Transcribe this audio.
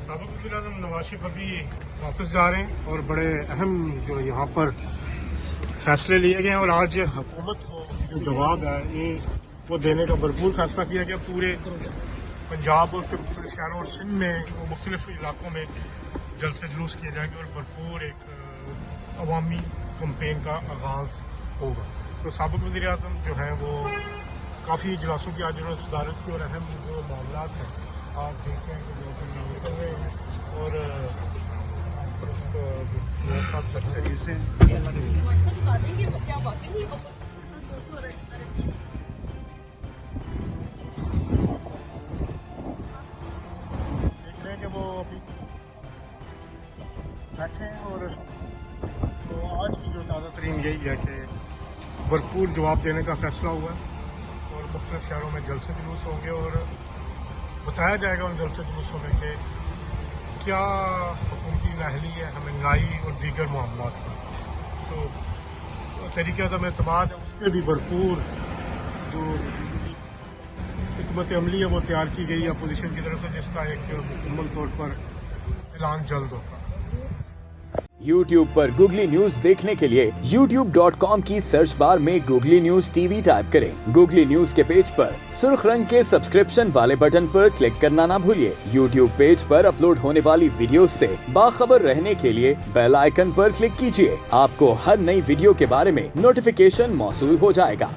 سابق وزیراعظم نواز شریف ابھی واپس جا رہے ہیں اور بڑے اہم جو یہاں پر فیصلے لیے گئے ہیں اور آج حکومت کو جو جواب ہے یہ وہ دینے کا بھرپور فیصلہ کیا گیا. پورے پنجاب اور مختلف شہروں اور سندھ میں مختلف علاقوں میں جلسے جلوس کیے جائیں گے اور بھرپور ایک عوامی کمپین کا آغاز ہوگا. تو سابق وزیر اعظم جو ہیں وہ کافی اجلاسوں کی آج انہوں نے صدارت کی اور اہم جو معاملات ہیں آپ دیکھتے ہیں کہ لوگ نکل رہے ہیں اور دیکھ رہے ہیں کہ وہ ابھی بیٹھے ہیں. اور تو آج کی جو تازہ ترین یہی ہے کہ بھرپور جواب دینے کا فیصلہ ہوا ہے اور مختلف شہروں میں جلسے جلوس ہوں گے اور بتایا جائے گا ان جلسے جلوسوں میں کہ کیا حکومتی نااہلی ہے مہنگائی اور دیگر معاملات پر. تو طریقہ عدم اعتماد ہے اس پہ بھی بھرپور جو حکمت عملی ہے وہ تیار کی گئی ہے اپوزیشن کی طرف سے جس کا ایک مکمل طور پر اعلان جلد ہوگا. YouTube پر گوگلی نیوز دیکھنے کے لیے youtube.com کی سرچ بار میں googly news T V type کریں. گوگلی نیوز کے پیج پر سرخ رنگ کے سبسکرپشن والے بٹن پر کلک کرنا نہ بھولیے. YouTube پیج پر اپلوڈ ہونے والی ویڈیوز سے باخبر رہنے کے لیے بیل آئیکن پر کلک کیجیے. آپ کو ہر نئی ویڈیو کے بارے میں نوٹیفیکیشن موصول ہو جائے گا.